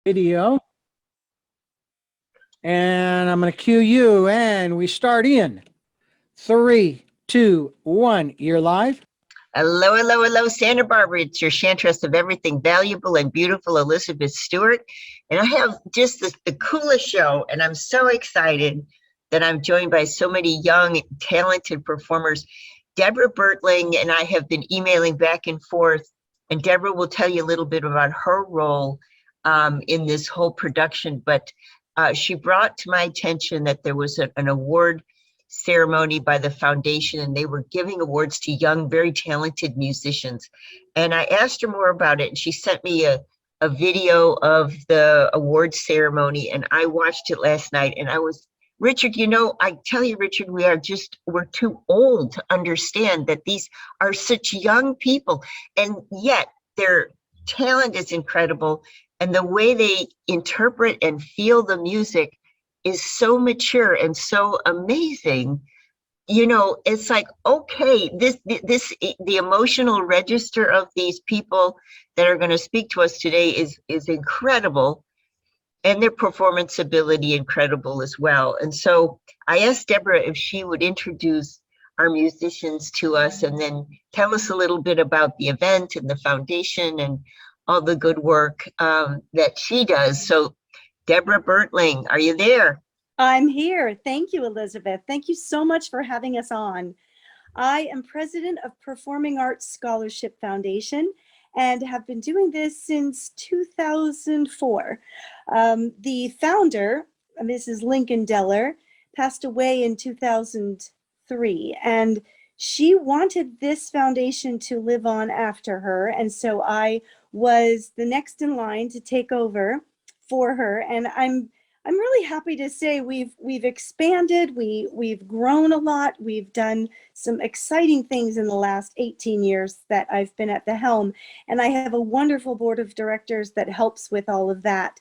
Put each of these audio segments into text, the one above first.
Video. And I'm going to cue you, and we start in 3, 2, 1. You're live. Hello, hello, hello, Santa Barbara. It's your chantress of everything valuable and beautiful, Elizabeth Stewart. And I have just the coolest show, and I'm so excited that I'm joined by so many young, talented performers. Deborah Bertling and I have been emailing back and forth, and Deborah will tell you a little bit about her role in this whole production. But she brought to my attention that there was an award ceremony by the foundation, and they were giving awards to young, very talented musicians. And I asked her more about it, and she sent me a video of the award ceremony, and I watched it last night. And I was, Richard, you know, I tell you, Richard, we're too old to understand that these are such young people, and yet their talent is incredible, and the way they interpret and feel the music is so mature and so amazing. You know, it's like, okay, the emotional register of these people that are going to speak to us today is incredible, and their performance ability incredible as well. And so I asked Deborah if she would introduce our musicians to us and then tell us a little bit about the event and the foundation and all the good work that she does. So Deborah Bertling, are you there? I'm here. Thank you, Elizabeth. Thank you so much for having us on. I am president of Performing Arts Scholarship Foundation and have been doing this since 2004. The founder, Mrs. Lincoln Deller, passed away in 2003, and she wanted this foundation to live on after her, and so I was the next in line to take over for her. And I'm really happy to say we've expanded, we've grown a lot, we've done some exciting things in the last 18 years that I've been at the helm, and I have a wonderful board of directors that helps with all of that.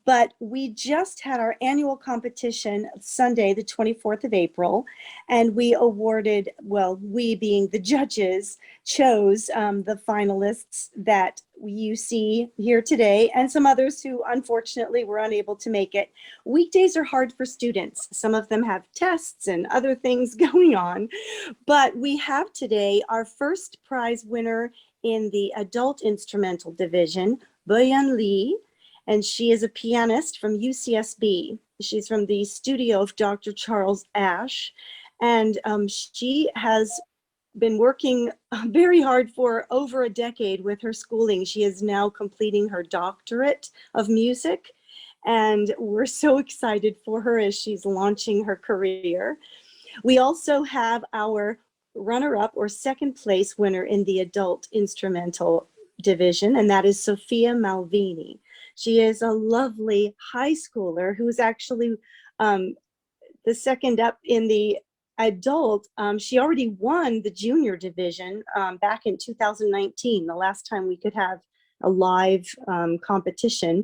But we just had our annual competition Sunday, the 24th of April, and we awarded, well, we being the judges, chose the finalists that you see here today, and some others who unfortunately were unable to make it. Weekdays are hard for students. Some of them have tests and other things going on, but we have today our first prize winner in the adult instrumental division, Boyan Lee. And she is a pianist from UCSB. She's from the studio of Dr. Charles Ash. And she has been working very hard for over a decade with her schooling. She is now completing her doctorate of music. And we're so excited for her as she's launching her career. We also have our runner-up or second place winner in the adult instrumental division, and that is Sophia Malvini. She is a lovely high schooler who's actually the second up in the adult. She already won the junior division back in 2019, the last time we could have a live competition.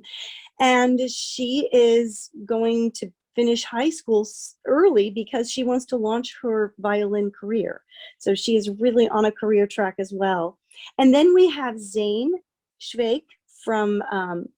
And she is going to finish high school early because she wants to launch her violin career. So she is really on a career track as well. And then we have Zayn Schweik from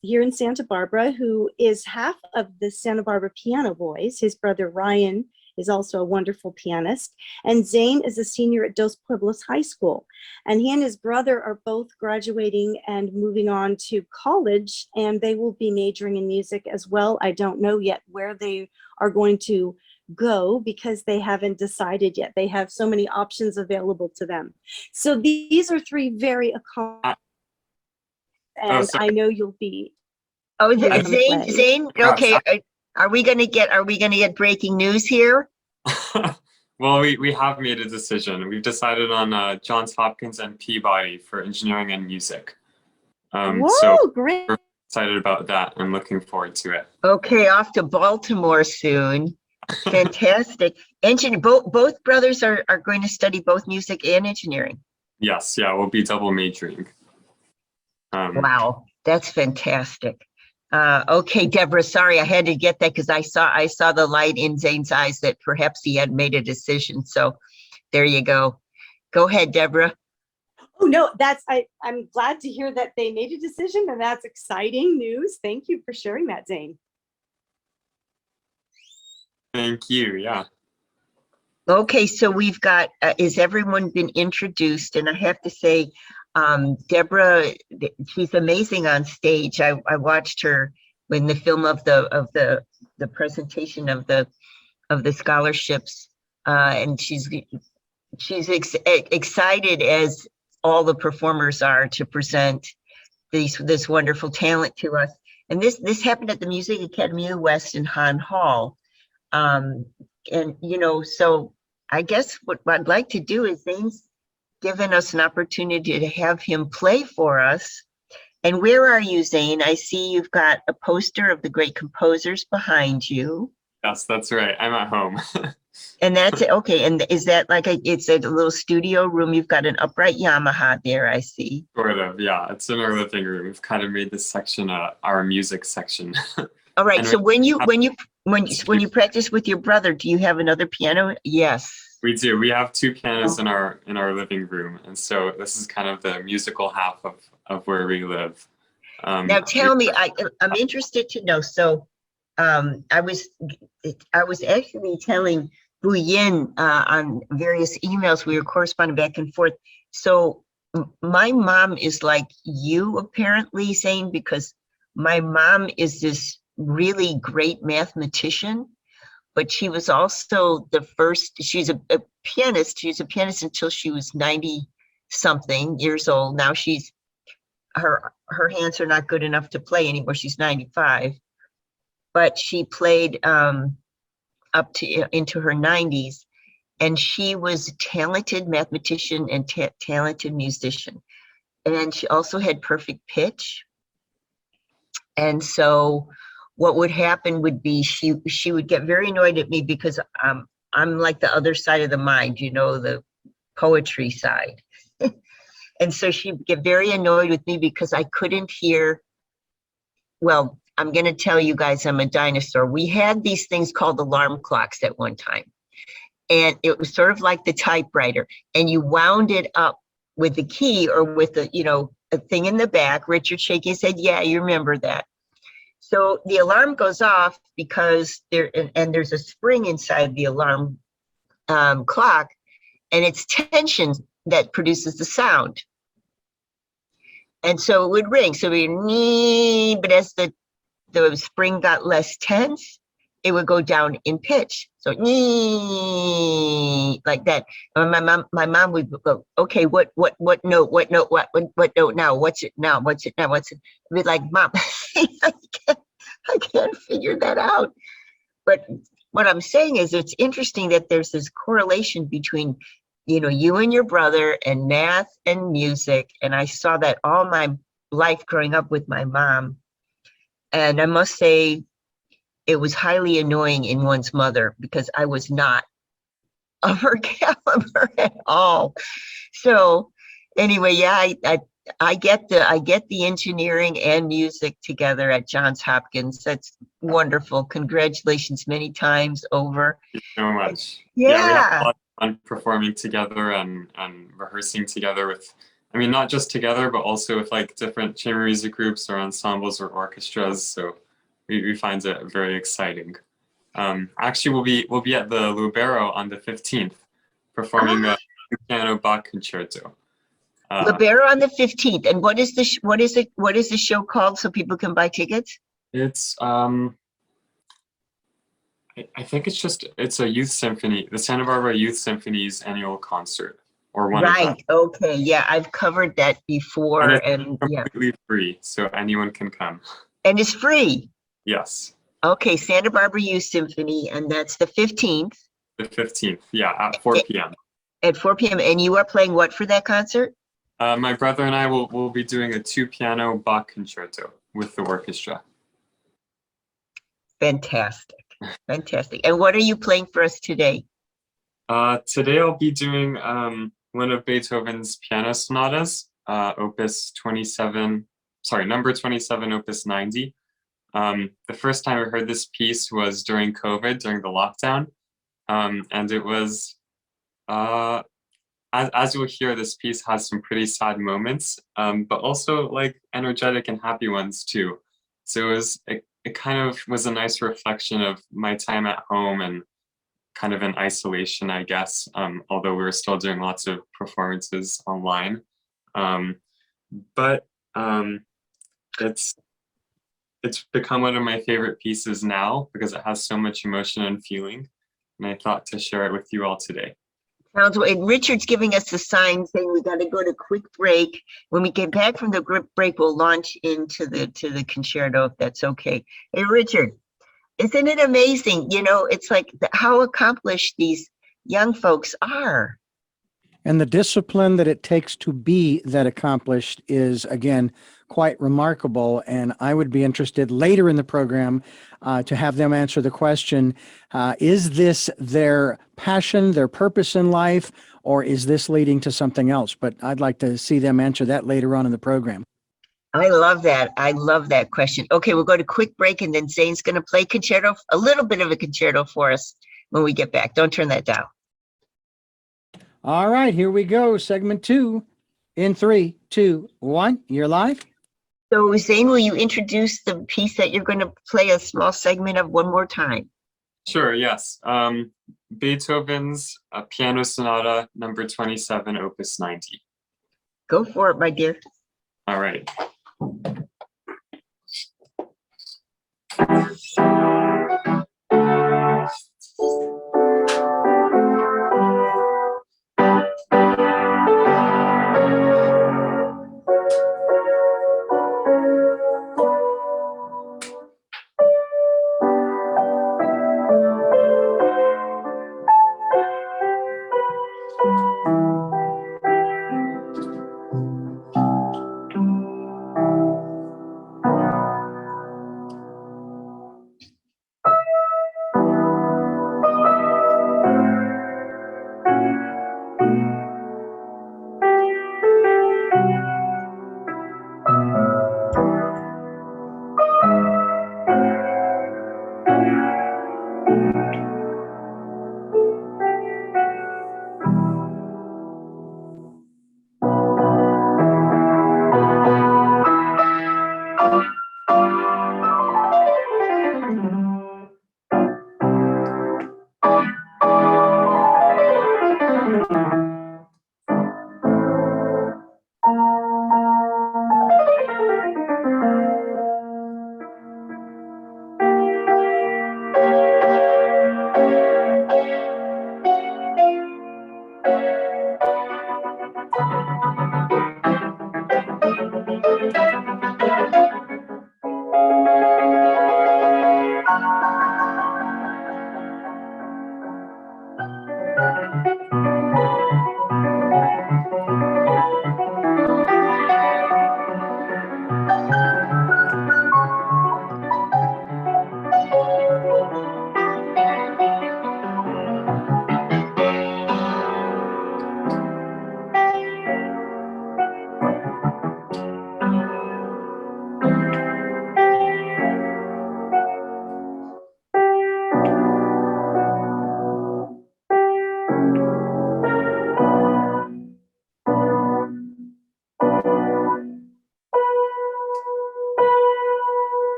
here in Santa Barbara, who is half of the Santa Barbara Piano Boys. His brother Ryan is also a wonderful pianist. And Zayn is a senior at Dos Pueblos High School. And he and his brother are both graduating and moving on to college, and they will be majoring in music as well. I don't know yet where they are going to go because they haven't decided yet. They have so many options available to them. So these are three very accomplished, and I know you'll be. Oh, Zayn. Okay, are we gonna get breaking news here? Well, we have made a decision. We've decided on Johns Hopkins and Peabody for engineering and music. Whoa, so great! We're excited about that and looking forward to it. Okay, off to Baltimore soon. Fantastic. Both brothers are going to study both music and engineering. Yes, yeah, we'll be double majoring. Wow, that's fantastic. Okay, Deborah, sorry, I had to get that because I saw the light in Zayn's eyes that perhaps he had made a decision. So there you go. Go ahead, Deborah. Oh no, I'm glad to hear that they made a decision, and that's exciting news. Thank you for sharing that, Zayn. Thank you. Yeah. Okay, so we've got, is everyone been introduced? And I have to say, Deborah, she's amazing on stage. I watched her when the film of the presentation of the scholarships, and she's excited as all the performers are to present this wonderful talent to us. And this happened at the Music Academy of the West in Hahn Hall. And, you know, so I guess what I'd like to do is Zayn's given us an opportunity to have him play for us. And where are you, Zayn? I see you've got a poster of the great composers behind you. Yes, that's right. I'm at home. And that's it. Okay. And is that like it's a little studio room? You've got an upright Yamaha there, I see. Sort of, yeah. It's in our living room. We've kind of made this section our music section. All right. And So when you practice with your brother, do you have another piano? Yes. We do. We have two pianos in our living room, and so this is kind of the musical half of where we live. Now tell me, I'm interested to know. So I was actually telling Boyan on various emails, we were corresponding back and forth. So my mom is like you apparently, Zayn, because my mom is this really great mathematician, but she was also the first, she's a pianist. She's a pianist until she was 90 something years old. Now her hands are not good enough to play anymore. She's 95, but she played up to into her 90s, and she was a talented mathematician and talented musician. And she also had perfect pitch. And so what would happen would be she would get very annoyed at me because I'm like the other side of the mind, you know, the poetry side. And so she'd get very annoyed with me because I couldn't hear. Well, I'm going to tell you guys I'm a dinosaur. We had these things called alarm clocks at one time. And it was sort of like the typewriter. And you wound it up with the key or with the, you know, a thing in the back. Richard shaking his head, yeah, you remember that. So the alarm goes off because there's a spring inside the alarm clock, and it's tension that produces the sound. And so it would ring. So we need, but as the spring got less tense, it would go down in pitch. So like that. And my mom would go, okay, what note now? What's it now? What's it? I'd be like, Mom, I can't figure that out. But what I'm saying is it's interesting that there's this correlation between, you know, you and your brother and math and music. And I saw that all my life growing up with my mom. And I must say, it was highly annoying in one's mother because I was not of her caliber at all. So anyway, yeah, I get the engineering and music together at Johns Hopkins. That's wonderful. Congratulations many times over. Thank you so much. Yeah. We have a lot of fun performing together and rehearsing together with, I mean, not just together, but also with like different chamber music groups or ensembles or orchestras. So we find it very exciting. Actually, we'll be at the Libero on the 15th, performing the piano Bach concerto. Libero on the 15th. And what is the show called so people can buy tickets? It's I think it's a youth symphony, the Santa Barbara Youth Symphony's annual concert, or one of them. Right. Okay. Yeah, I've covered that before, and yeah, completely free, so anyone can come. And it's free. Yes. Okay, Santa Barbara Youth Symphony, and that's the 15th. The 15th, yeah, at 4 p.m. At 4 p.m. And you are playing what for that concert? My brother and I will be doing a 2-piano Bach concerto with the orchestra. Fantastic. Fantastic. And what are you playing for us today? Today I'll be doing one of Beethoven's piano sonatas, opus 27, sorry, number 27, opus 90. The first time I heard this piece was during COVID, during the lockdown. And it was, I as you'll hear, this piece has some pretty sad moments, but also like energetic and happy ones too. So it kind of was a nice reflection of my time at home and kind of in isolation, I guess, although we were still doing lots of performances online. But it's become one of my favorite pieces now because it has so much emotion and feeling, and I thought to share it with you all today. Sounds great. Richard's giving us a sign saying we got to go to quick break. When we get back from the break, we'll launch into the concerto, if that's okay. Hey, Richard, isn't it amazing? You know, it's like how accomplished these young folks are. And the discipline that it takes to be that accomplished is, again, quite remarkable. And I would be interested later in the program to have them answer the question, is this their passion, their purpose in life, or is this leading to something else? But I'd like to see them answer that later on in the program. I love that. I love that question. Okay, we'll go to quick break, and then Zayn's going to play concerto, a little bit of a concerto for us when we get back. Don't turn that down. All right, here we go. Segment 2 in 3, 2, 1. You're live. So Zayn, will you introduce the piece that you're going to play a small segment of one more time? Sure, yes. Beethoven's Piano Sonata number 27, opus 90. Go for it, my dear. All right.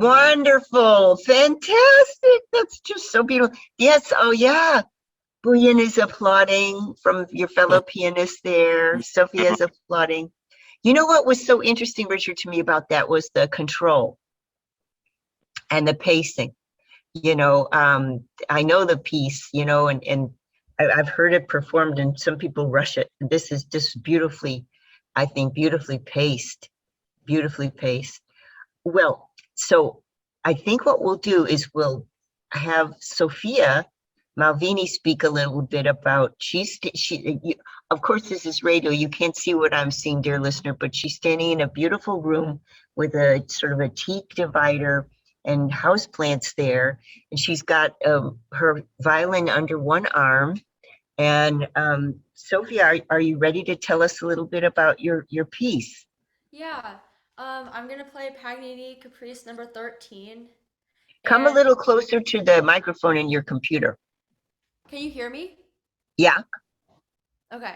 Wonderful. Fantastic. That's just so beautiful. Yes. Oh, yeah. Boyan is applauding from your fellow pianist there. Sophia is applauding. You know what was so interesting, Richard, to me about that was the control and the pacing. I know the piece, and I've heard it performed and some people rush it. This is just beautifully, I think, beautifully paced, beautifully paced. Well, so I think what we'll do is we'll have Sophia Malvini speak a little bit about, of course, this is radio. You can't see what I'm seeing, dear listener, but she's standing in a beautiful room with a sort of a teak divider and houseplants there. And she's got her violin under one arm. And Sophia, are you ready to tell us a little bit about your piece? Yeah, I'm gonna play Paganini Caprice number 13. Come a And little closer to the microphone in your computer. can you hear me? Yeah. Okay.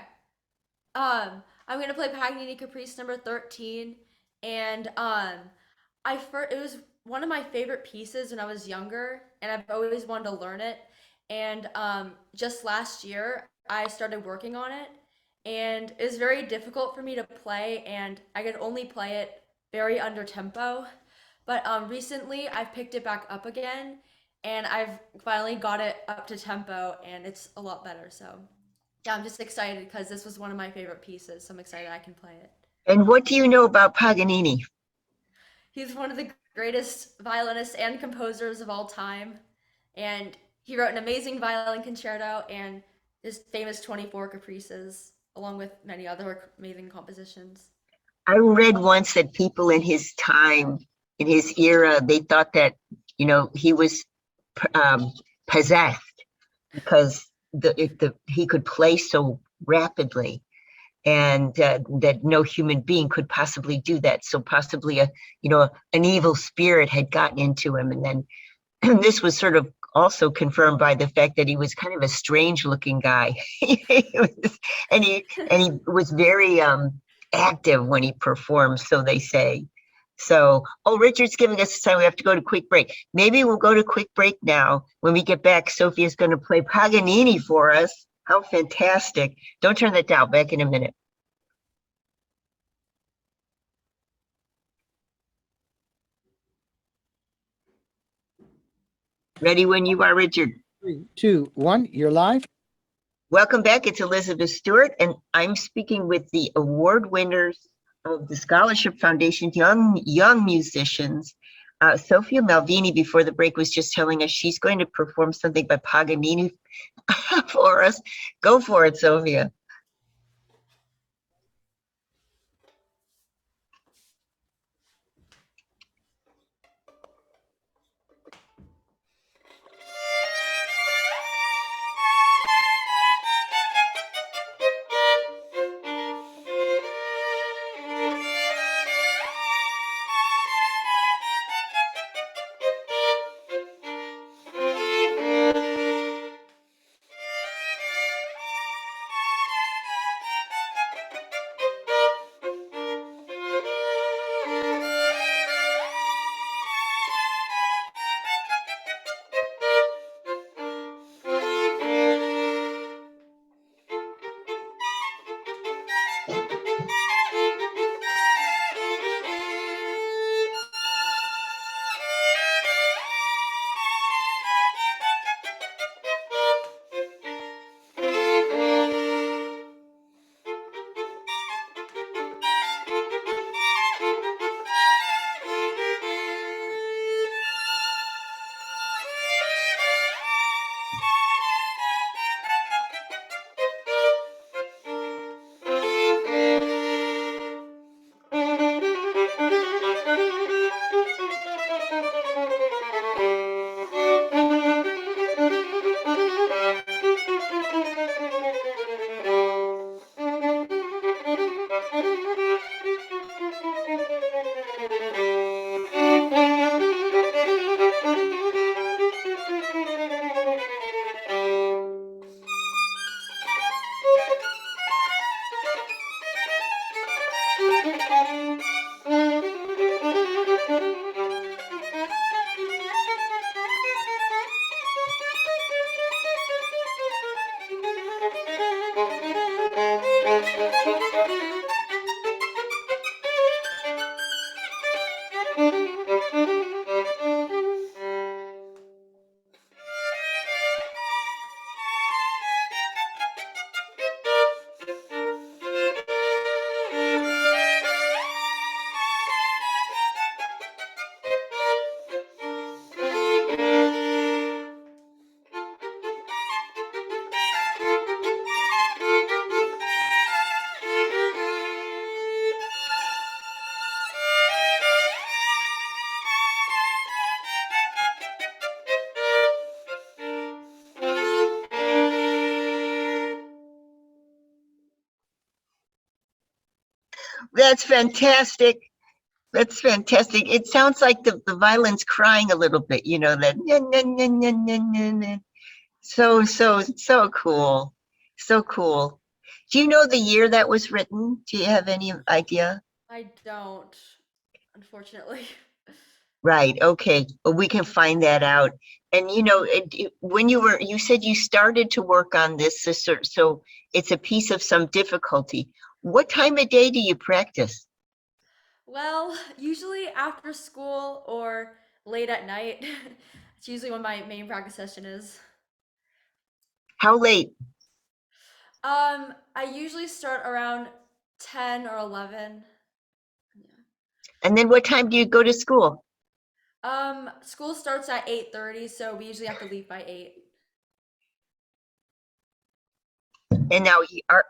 I'm gonna play Paganini Caprice number 13, and it was one of my favorite pieces when I was younger, and I've always wanted to learn it. And just last year, I started working on it, and it was very difficult for me to play, and I could only play it very under tempo. But recently, I've picked it back up again, and I've finally got it up to tempo, and it's a lot better. So yeah, I'm just excited because this was one of my favorite pieces. So I'm excited I can play it. And what do you know about Paganini? He's one of the greatest violinists and composers of all time. And he wrote an amazing violin concerto and his famous 24 caprices, along with many other amazing compositions. I read once that people in his time, in his era, they thought that, he was possessed because he could play so rapidly, and that no human being could possibly do that. So possibly an evil spirit had gotten into him. And then this was sort of also confirmed by the fact that he was kind of a strange looking guy. and he was very active when he performed, so they say. So, Richard's giving us time. We have to go to quick break. Maybe we'll go to quick break now. When we get back, Sophia's going to play Paganini for us. How fantastic. Don't turn that down. Back in a minute. Ready when you are, Richard. 3, 2, 1, you're live. Welcome back. It's Elizabeth Stewart, and I'm speaking with the award winners of the Scholarship Foundation's young musicians. Sophia Malvini, before the break, was just telling us she's going to perform something by Paganini for us. Go for it, Sophia. That's fantastic. That's fantastic. It sounds like the violin's crying a little bit, you know, that so cool. So cool. Do you know the year that was written? Do you have any idea? I don't, unfortunately. Right. Okay. Well, we can find that out. And you know, when you said you started to work on this, so it's a piece of some difficulty. What time of day do you practice? Well, usually after school or late at night. It's usually when my main practice session is. How late? I usually start around 10 or 11. And then what time do you go to school? School starts at 8:30, so we usually have to leave by 8. And now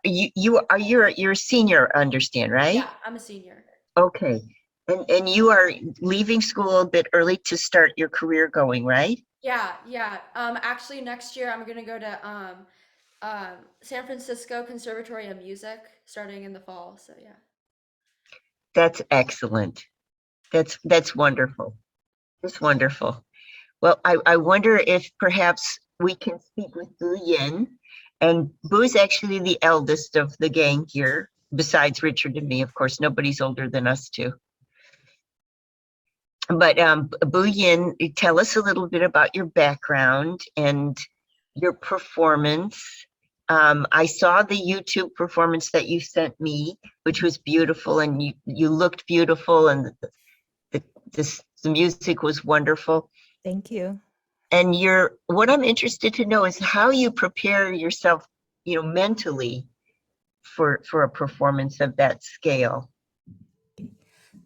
you're a senior, understand, right? Yeah, I'm a senior. Okay. And you are leaving school a bit early to start your career going, right? Yeah, yeah. Actually, next year I'm gonna go to San Francisco Conservatory of Music starting in the fall. So yeah. That's excellent. That's wonderful. That's wonderful. Well, I wonder if perhaps we can speak with Boyan. And Boo's actually the eldest of the gang here, besides Richard and me. Of course, nobody's older than us two. But Boyan, tell us a little bit about your background and your performance. I saw the YouTube performance that you sent me, which was beautiful, and you looked beautiful, and the music was wonderful. Thank you. And what I'm interested to know is how you prepare yourself, you know, mentally for a performance of that scale.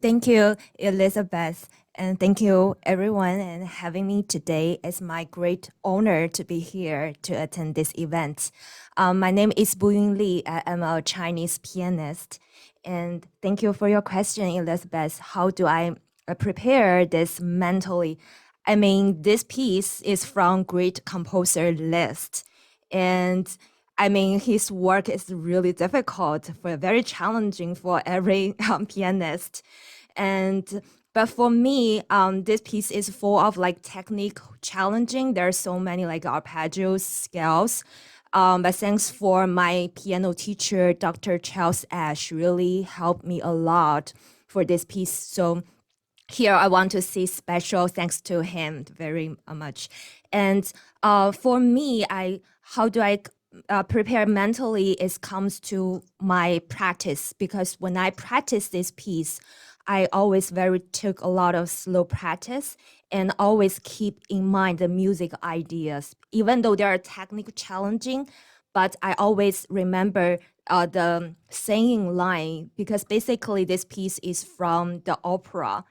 Thank you, Elizabeth. And thank you, everyone, and having me today. It's my great honor to be here to attend this event. My name is Boyan Lee. I am a Chinese pianist. And thank you for your question, Elizabeth. How do I prepare this mentally? I mean, this piece is from great composer Liszt. And I mean, his work is really difficult, very challenging for every pianist. But for me, this piece is full of like technique challenging. There are so many like arpeggio scales. But thanks for my piano teacher, Dr. Charles Ash, really helped me a lot for this piece. So here I want to say special thanks to him very much. And for me, how do I prepare mentally? It comes to my practice, because when I practice this piece, I always took a lot of slow practice and always keep in mind the music ideas, even though they are technically challenging. But I always remember the singing line, because basically this piece is from the opera,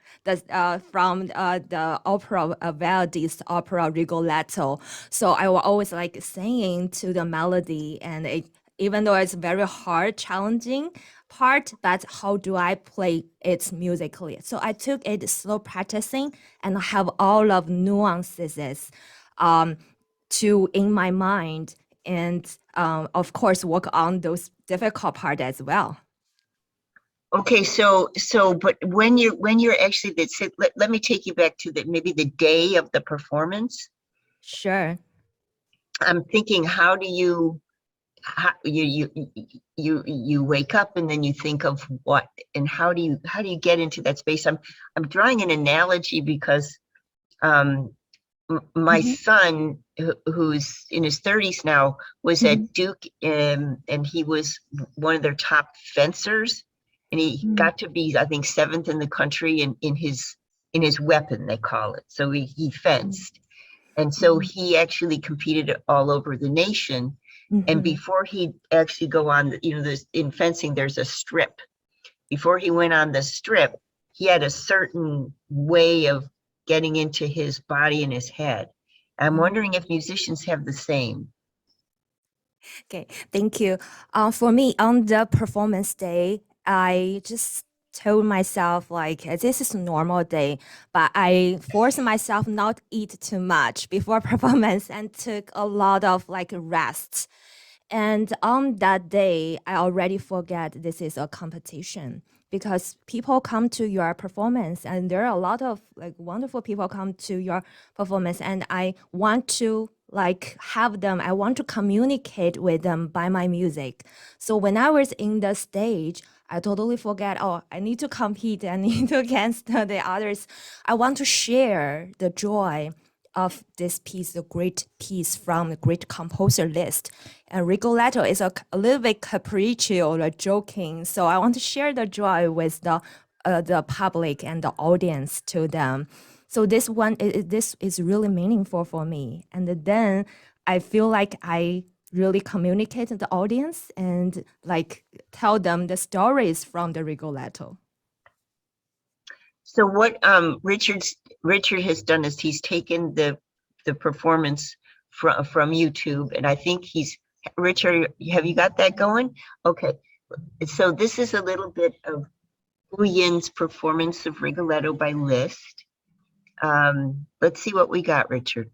from the opera Verdi's opera Rigoletto. So I will always like singing to the melody, and even though it's very hard, challenging part, but how do I play it musically? So I took it slow practicing and have all of nuances to in my mind, and of course work on those difficult part as well. Okay, but when you're actually let me take you back to maybe the day of the performance. Sure. I'm thinking, how do you wake up and then you think of what, and how do you get into that space? I'm drawing an analogy because my son, who's in his 30s now, was at Duke, and he was one of their top fencers, and he got to be, I think, 7th in the country in his weapon, they call it. So he fenced, and so he actually competed all over the nation. And before he actually go on, you know, in fencing, there's a strip. Before he went on the strip, he had a certain way of getting into his body and his head. I'm wondering if musicians have the same. Okay, thank you. For me, on the performance day, I just told myself like this is a normal day, but I forced myself not eat too much before performance and took a lot of like rest. And on that day, I already forget this is a competition because people come to your performance, and there are a lot of like wonderful people come to your performance, and I want to like have them, I want to communicate with them by my music. So when I was in the stage, I totally forget, oh, I need to compete, I need to against the others. I want to share the joy of this piece, the great piece from the great composer list. And Rigoletto is a little bit capriccio, like joking. So I want to share the joy with the public and the audience to them. So this one, this is really meaningful for me. And then I feel like I really communicate to the audience and like tell them the stories from the Rigoletto. So what Richard has done is he's taken the performance from YouTube, and I think Richard, have you got that going? Okay, so this is a little bit of Boyan's performance of Rigoletto by Liszt. Let's see what we got, Richard.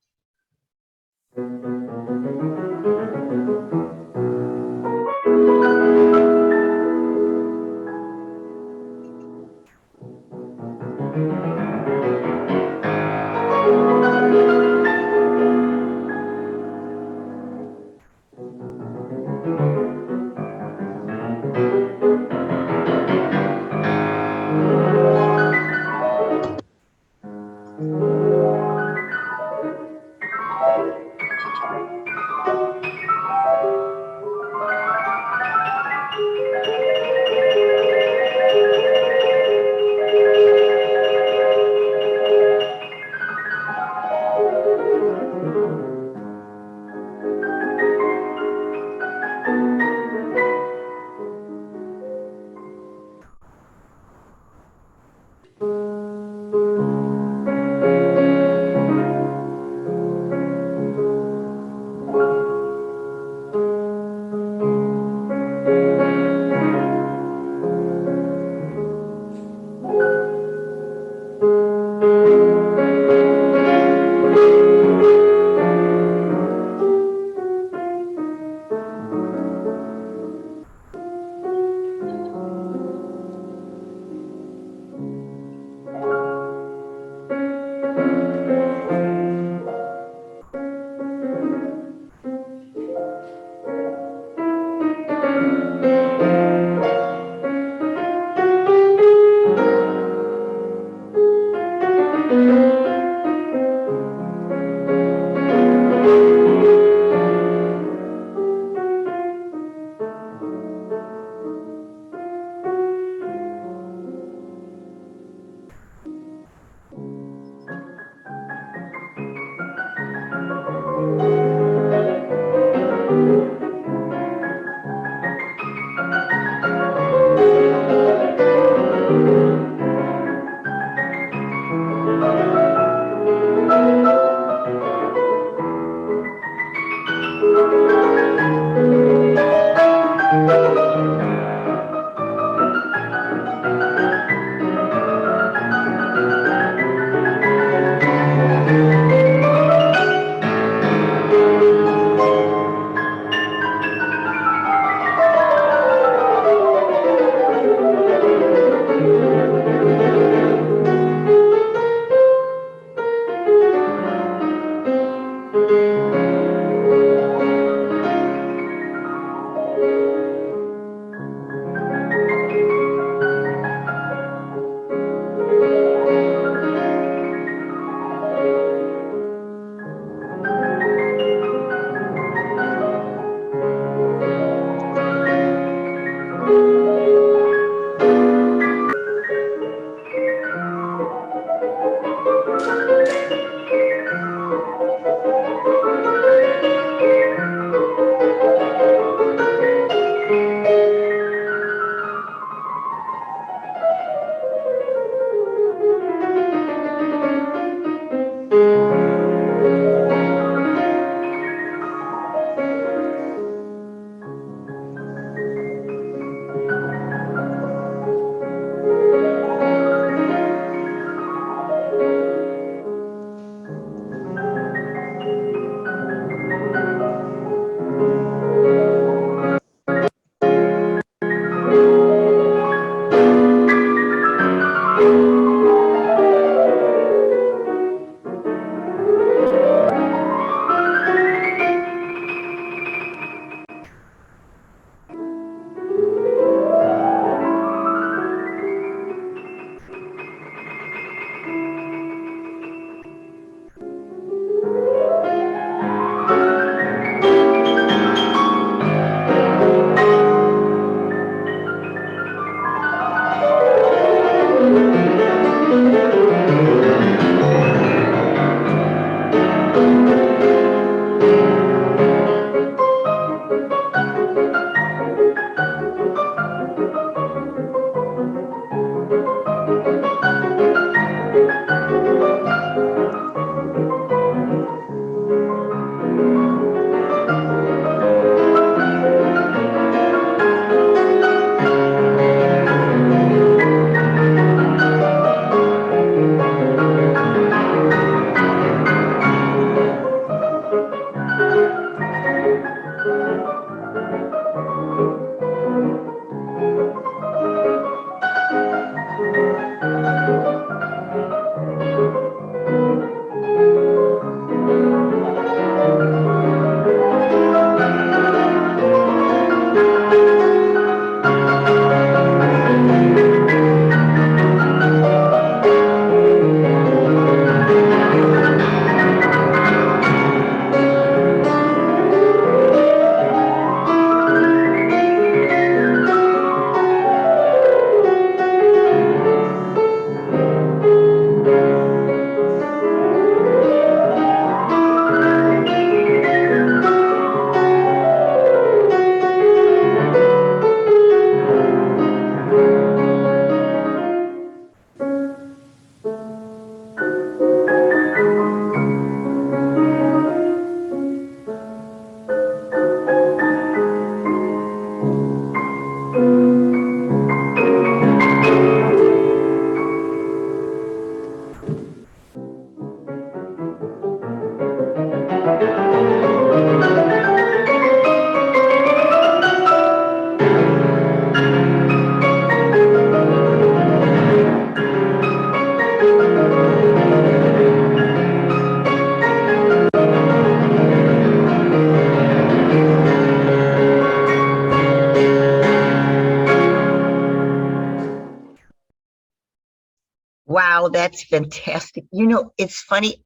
Wow, that's fantastic. You know, it's funny.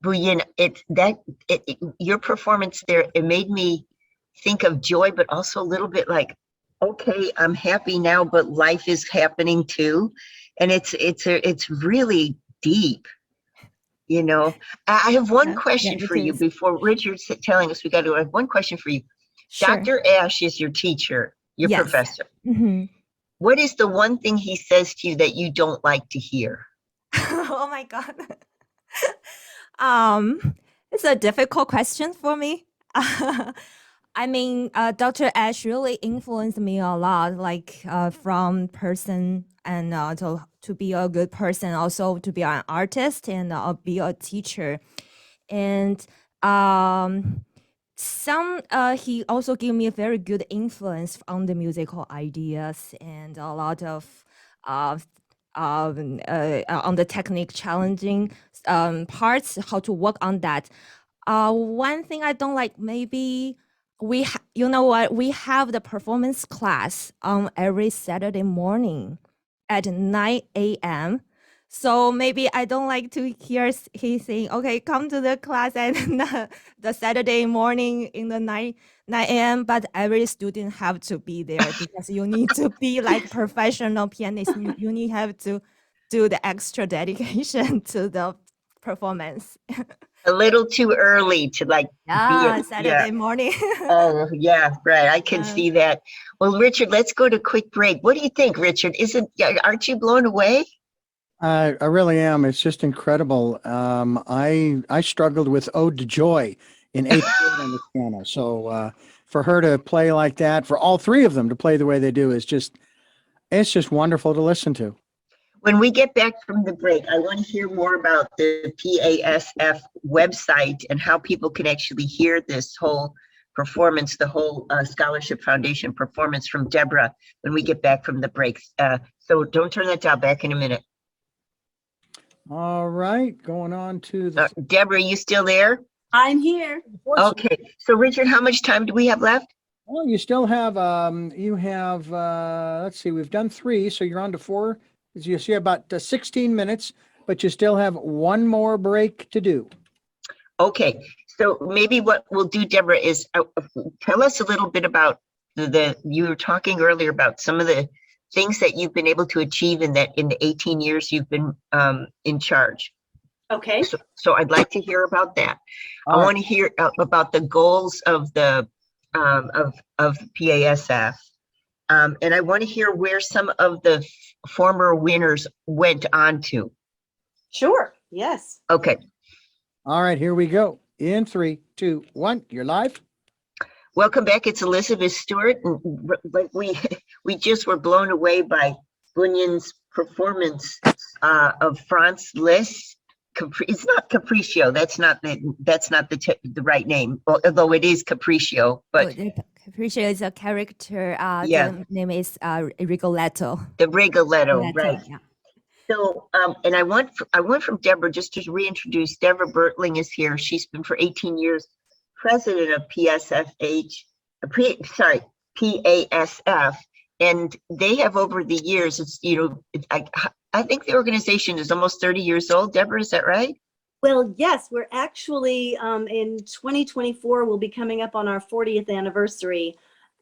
Boyan, your performance there, it made me think of joy, but also a little bit like, okay, I'm happy now, but life is happening too. And it's really deep, you know. I have one Yeah, question it for you is. before Richard's telling us we got to have one question for you. Sure. Dr. Ash is your teacher, your Yes. professor. Mhm. What is the one thing he says to you that you don't like to hear? Oh my God. It's a difficult question for me. I mean, Dr. Ash really influenced me a lot, like from person and to be a good person, also to be an artist and be a teacher. And some he also gave me a very good influence on the musical ideas and a lot of uh, on the technique challenging parts, how to work on that. One thing I don't like, maybe you know what, we have the performance class on every Saturday morning at 9 a.m. So maybe I don't like to hear he saying, okay, come to the class at the Saturday morning in the 9 a.m. But every student have to be there because you need to be like professional pianist. You need have to do the extra dedication to the performance. A little too early to like be Yeah, a, yeah. Saturday morning. Oh, yeah, right. I can Uh, see that. Well, Richard, let's go to quick break. What do you think, Richard? Aren't you blown away? I really am. It's just incredible. I struggled with Ode to Joy in eighth grade on the piano. So for her to play like that, for all three of them to play the way they do, is just it's just wonderful to listen to. When we get back from the break, I want to hear more about the PASF website and how people can actually hear this whole performance, the whole Scholarship Foundation performance from Deborah when we get back from the break. So don't turn that dial. Back in a minute. All right, going on to the Deborah, you still there? I'm here. Okay. So Richard, how much time do we have left? well, you still have let's see, we've done three, so you're on to four. You see about 16 minutes, but you still have one more break to do. Okay, so maybe what we'll do, Deborah, is tell us a little bit about you were talking earlier about some of the things that you've been able to achieve in the 18 years you've been in charge. Okay. So I'd like to hear about that. I All right. want to hear about the goals of the of PASF. And I want to hear where some of the former winners went on to. Sure. Yes. Okay. All right, here we go. In 3, 2, 1, you're live. Welcome back. It's Elizabeth Stewart. And we just were blown away by Bunyan's performance of Franz Liszt. It's not Capriccio. That's not the right name, although it is Capriccio. But Caprice is a character. Yeah. The name is Rigoletto. the Rigoletto, right? Yeah. So, and I want from Deborah, just to reintroduce, Deborah Bertling is here. She's been for 18 years president of PASF, and they have over the years, I think the organization is almost 30 years old. Deborah, is that right? Well, yes, we're actually in 2024, we'll be coming up on our 40th anniversary.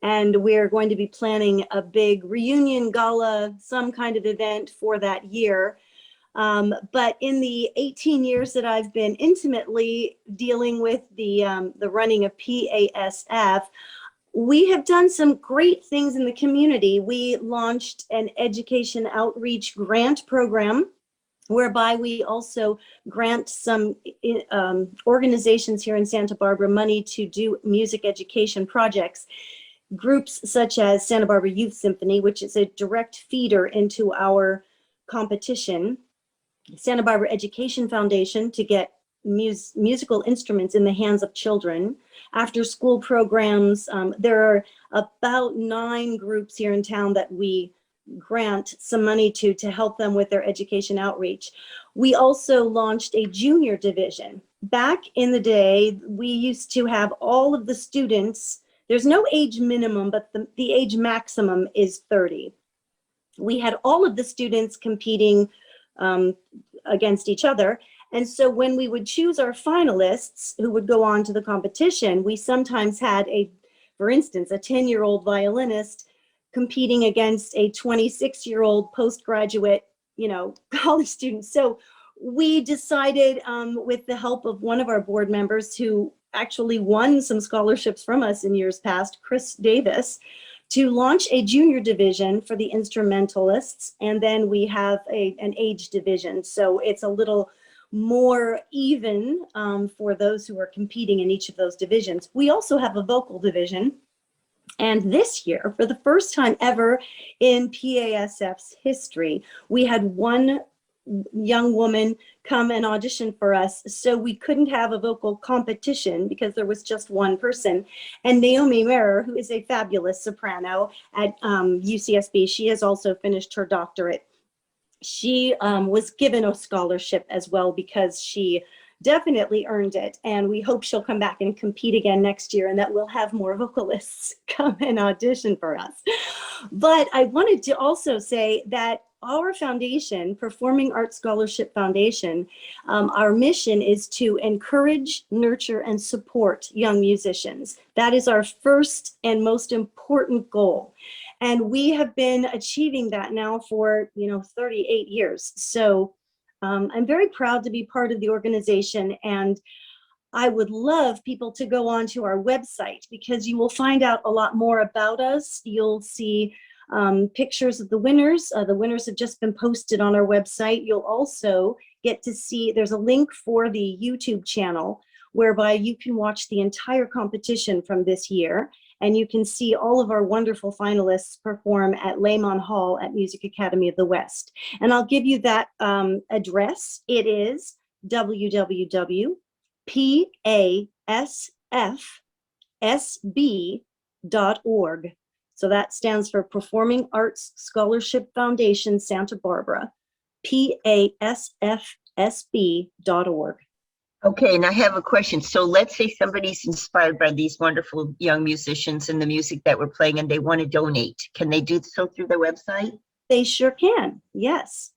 And we're going to be planning a big reunion gala, some kind of event for that year. But in the 18 years that I've been intimately dealing with the running of PASF, we have done some great things in the community. We launched an education outreach grant program, whereby we also grant some organizations here in Santa Barbara money to do music education projects. Groups such as Santa Barbara Youth Symphony, which is a direct feeder into our competition, Santa Barbara Education Foundation to get musical instruments in the hands of children, after school programs. There are about 9 groups here in town that we grant some money to help them with their education outreach. We also launched a junior division. Back in the day, we used to have all of the students. There's no age minimum, but the age maximum is 30. we had all of the students competing against each other. And so when we would choose our finalists who would go on to the competition, we sometimes had for instance, a 10-year-old violinist competing against a 26-year-old postgraduate, college student. So we decided, with the help of one of our board members who actually won some scholarships from us in years past, Chris Davis, to launch a junior division for the instrumentalists. And then we have an age division. So it's a little more even for those who are competing in each of those divisions. We also have a vocal division. And this year, for the first time ever in PASF's history, we had one young woman come and audition for us. So we couldn't have a vocal competition because there was just one person. And Naomi Merer, who is a fabulous soprano at UCSB, she has also finished her doctorate. She was given a scholarship as well because she definitely earned it. And we hope she'll come back and compete again next year and that we'll have more vocalists come and audition for us. But I wanted to also say that our foundation, Performing Arts Scholarship Foundation, our mission is to encourage, nurture, and support young musicians. That is our first and most important goal. And we have been achieving that now for 38 years. So I'm very proud to be part of the organization, and I would love people to go on to our website because you will find out a lot more about us. You'll see pictures of the winners. The winners have just been posted on our website. You'll also get to see, there's a link for the YouTube channel whereby you can watch the entire competition from this year. And you can see all of our wonderful finalists perform at Lehman Hall at Music Academy of the West. And I'll give you that address. It is www.pasfsb.org. So that stands for Performing Arts Scholarship Foundation, Santa Barbara, pasfsb.org. Okay, and I have a question. So let's say somebody's inspired by these wonderful young musicians and the music that we're playing and they want to donate. Can they do so through their website? They sure can, yes.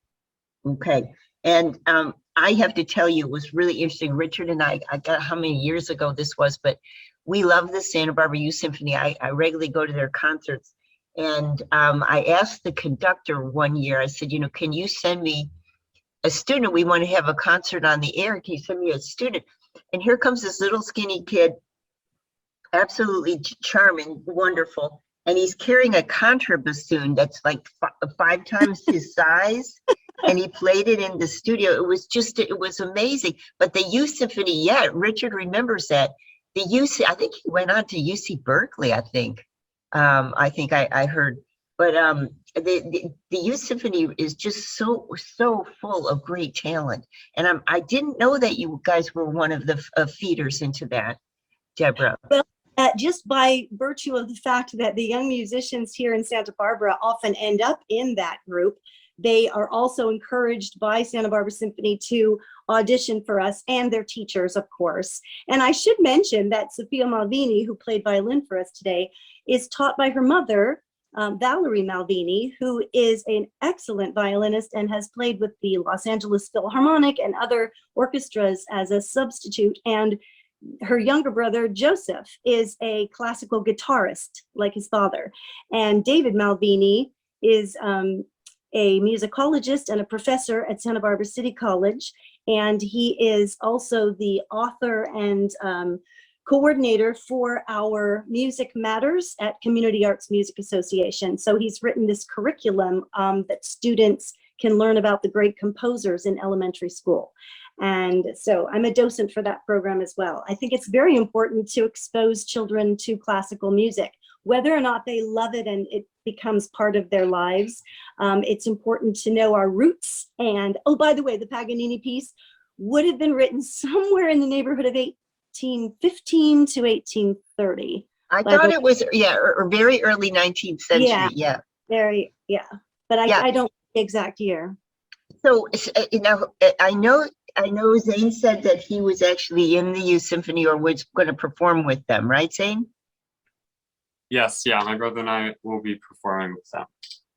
Okay, and I have to tell you, it was really interesting. Richard and I got how many years ago this was, but we love the Santa Barbara Youth Symphony. I regularly go to their concerts. And I asked the conductor one year, I said, can you send me a student? We want to have a concert on the air. Can you send me a student? And here comes this little skinny kid, absolutely charming, wonderful. And he's carrying a contrabassoon that's like 5 times his size. And he played it in the studio. It was amazing. But the Youth Symphony, yeah, Richard remembers that. The UC, I think he went on to UC Berkeley, I think I heard. But the Youth Symphony is just so full of great talent. And I didn't know that you guys were one of the feeders into that, Deborah. Well, just by virtue of the fact that the young musicians here in Santa Barbara often end up in that group, they are also encouraged by Santa Barbara Symphony to audition for us and their teachers, of course. And I should mention that Sophia Malvini, who played violin for us today, is taught by her mother, Valerie Malvini, who is an excellent violinist and has played with the Los Angeles Philharmonic and other orchestras as a substitute. And her younger brother, Joseph, is a classical guitarist like his father. And David Malvini is a musicologist and a professor at Santa Barbara City College. And he is also the author and coordinator for our Music Matters at Community Arts Music Association. So he's written this curriculum that students can learn about the great composers in elementary school. And so I'm a docent for that program as well. I think it's very important to expose children to classical music, whether or not they love it and it becomes part of their lives. It's important to know our roots. And oh, by the way, the Paganini piece would have been written somewhere in the neighborhood of 1815 to 1830. I thought it was, or very early 19th century. Yeah. But I don't know the exact year. So, I know Zayn said that he was actually in the Youth Symphony or was going to perform with them, right, Zayn? Yes, yeah, my brother and I will be performing with them.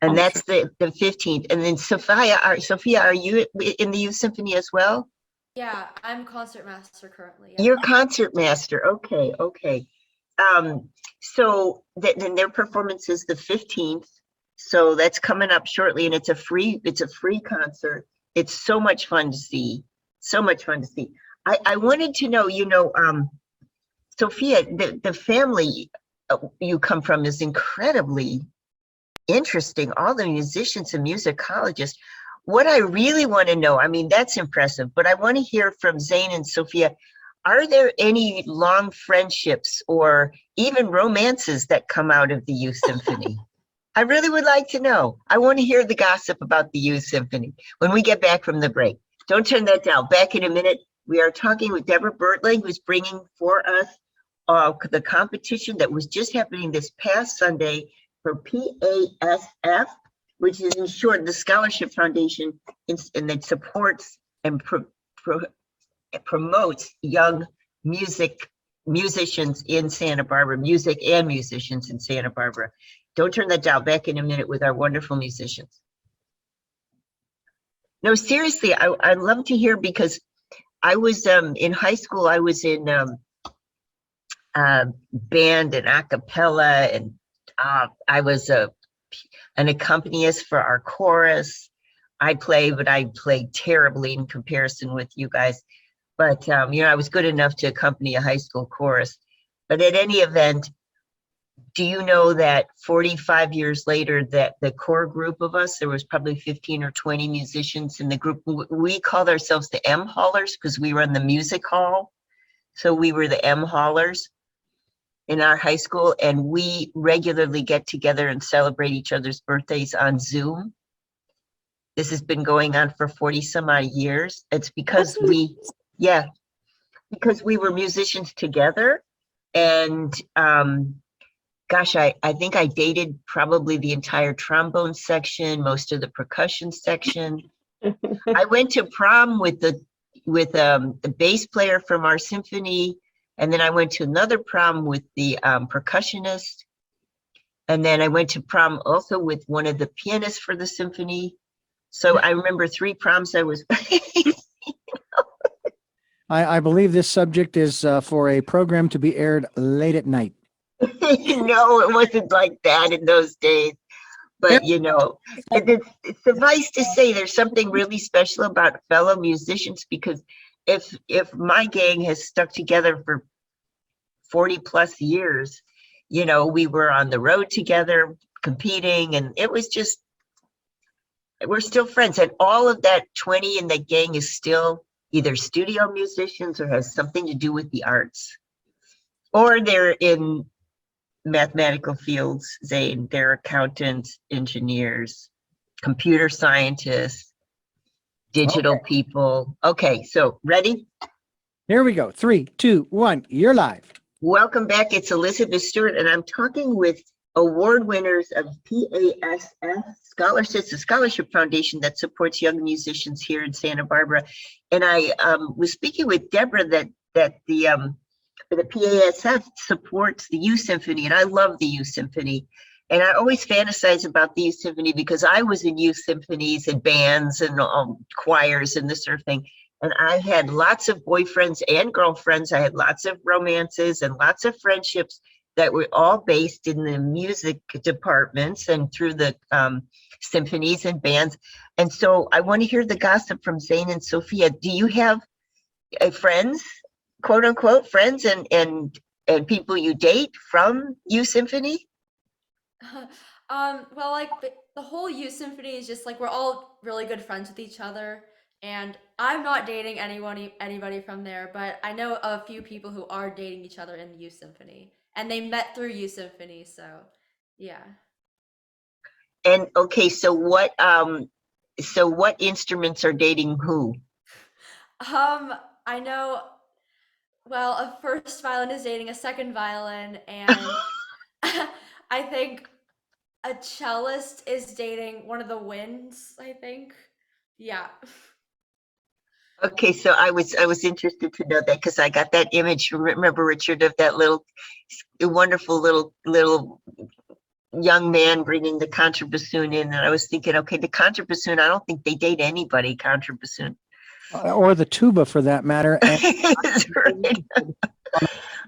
And that's the 15th. And then Sophia, are you in the youth symphony as well? Yeah, I'm concertmaster currently. Yeah. You're concertmaster. Okay, okay. So then their performance is the 15th. So that's coming up shortly, and it's a free concert. It's so much fun to see. So much fun to see. I wanted to know, Sophia, the family you come from is incredibly interesting. All the musicians and musicologists. What I really want to know, I mean, that's impressive, but I want to hear from Zayn and Sophia. Are there any long friendships or even romances that come out of the youth symphony? I really would like to know. I want to hear the gossip about the youth symphony when we get back from the break. Don't turn that down. Back in a minute, we are talking with Deborah Bertling, who's bringing for us the competition that was just happening this past Sunday for PASF, which is in short the Scholarship Foundation, and that supports and promotes young musicians in Santa Barbara, music and musicians in Santa Barbara. Don't turn that down. Back in a minute with our wonderful musicians. No, seriously, I'd love to hear, because I was in high school, I was in band and a cappella, and I was an accompanist for our chorus. But I played terribly in comparison with you guys. But, I was good enough to accompany a high school chorus. But at any event, do you know that 45 years later, that the core group of us, there was probably 15 or 20 musicians in the group. We called ourselves the M Hallers because we were in the music hall. So we were the M Hallers in our high school, and we regularly get together and celebrate each other's birthdays on Zoom. This has been going on for 40 some odd years. It's because because we were musicians together. And gosh, I think I dated probably the entire trombone section, most of the percussion section. I went to prom with the bass player from our symphony, and then I went to another prom with the percussionist, and then I went to prom also with one of the pianists for the symphony. So I remember 3 proms I was. I believe this subject is for a program to be aired late at night. No, it wasn't like that in those days. But, it's suffice to say, there's something really special about fellow musicians, because if my gang has stuck together for 40 plus years, we were on the road together competing, and it was just, we're still friends. And all of that 20 in the gang is still either studio musicians or has something to do with the arts, or they're in mathematical fields. They're accountants, engineers, computer scientists, digital people. Okay, so ready? Here we go. 3, 2, 1. You're live. Welcome back. It's Elizabeth Stewart, and I'm talking with award winners of PASF scholarships, the Scholarship Foundation that supports young musicians here in Santa Barbara. And I was speaking with Deborah that the PASF supports the youth symphony, and I love the youth symphony. And I always fantasize about the youth symphony because I was in youth symphonies and bands and choirs and this sort of thing. And I had lots of boyfriends and girlfriends. I had lots of romances and lots of friendships that were all based in the music departments and through the symphonies and bands. And so I want to hear the gossip from Zayn and Sophia. Do you have friends, quote unquote, friends and people you date from youth symphony? Well, like the whole youth symphony is just like we're all really good friends with each other, and I'm not dating anybody from there, but I know a few people who are dating each other in the youth symphony, and they met through youth symphony. So, yeah. And okay, so what instruments are dating who? I know. Well, a first violin is dating a second violin, and I think a cellist is dating one of the winds, I think. Yeah. Okay, so I was interested to know that because I got that image. Remember, Richard, of that wonderful little young man bringing the contrabassoon in, and I was thinking, okay, the contrabassoon, I don't think they date anybody, contrabassoon. Or the tuba for that matter. And That's right.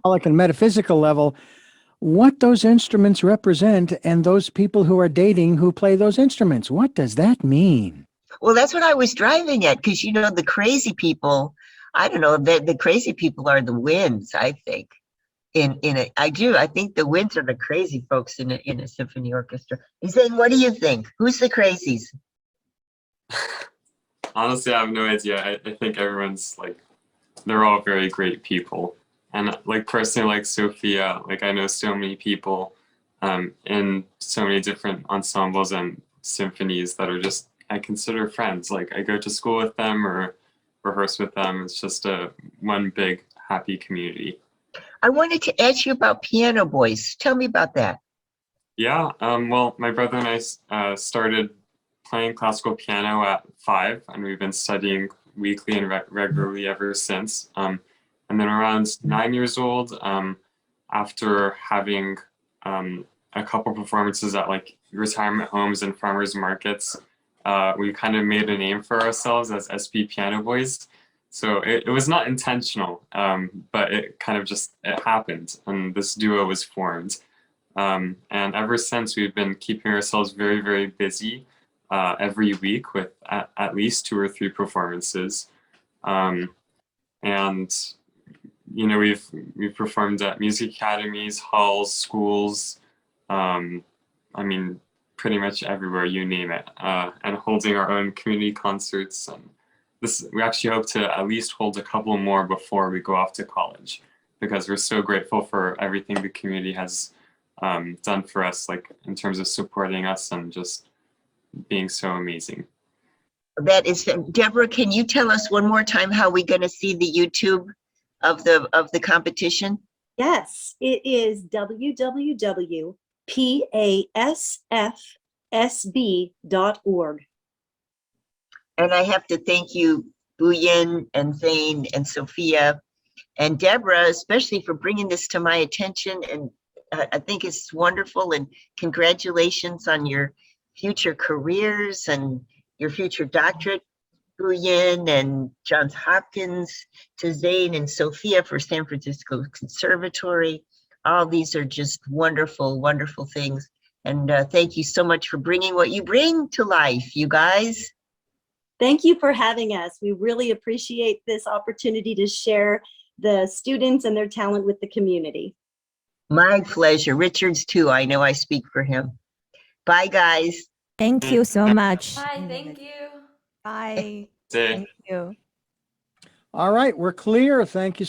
like a metaphysical level, what those instruments represent and those people who are dating who play those instruments. What does that mean? Well, that's what I was driving at, because you know the crazy people. I don't know, the crazy people are the winds. I think I think the winds are the crazy folks in a symphony orchestra. Zayn, what do you think? Who's the crazies? Honestly, I have no idea. I think everyone's like, they're all very great people. And like personally, like Sophia, like I know so many people in so many different ensembles and symphonies that are just, I consider friends. Like I go to school with them or rehearse with them. It's just one big happy community. I wanted to ask you about Piano Boys. Tell me about that. Yeah, well, my brother and I started playing classical piano at 5, and we've been studying weekly and regularly ever since. And then around 9 years old, after having a couple performances at like retirement homes and farmers markets, we kind of made a name for ourselves as SP Piano Boys. So it was not intentional, but it kind of just, it happened, and this duo was formed. And ever since, we've been keeping ourselves very, very busy every week with at least 2 or 3 performances. And you know, we've performed at music academies, halls, schools, I mean, pretty much everywhere, you name it, and holding our own community concerts. And we actually hope to at least hold a couple more before we go off to college, because we're so grateful for everything the community has done for us, like in terms of supporting us and just being so amazing. That is, Deborah, can you tell us one more time how we're going to see the YouTube of the competition? Yes, it is www.pasfsb.org. And I have to thank you, Boyan and Zayn and Sophia and Deborah, especially for bringing this to my attention. And I think it's wonderful, and congratulations on your future careers and your future doctorate, Boyan and Johns Hopkins, to Zayn and Sophia for San Francisco Conservatory. All these are just wonderful, wonderful things. And thank you so much for bringing what you bring to life, you guys. Thank you for having us. We really appreciate this opportunity to share the students and their talent with the community. My pleasure. Richard's too. I know I speak for him. Bye, guys. Thank you so much. Bye, thank you. Bye. Say. Thank you. All right, we're clear. Thank you.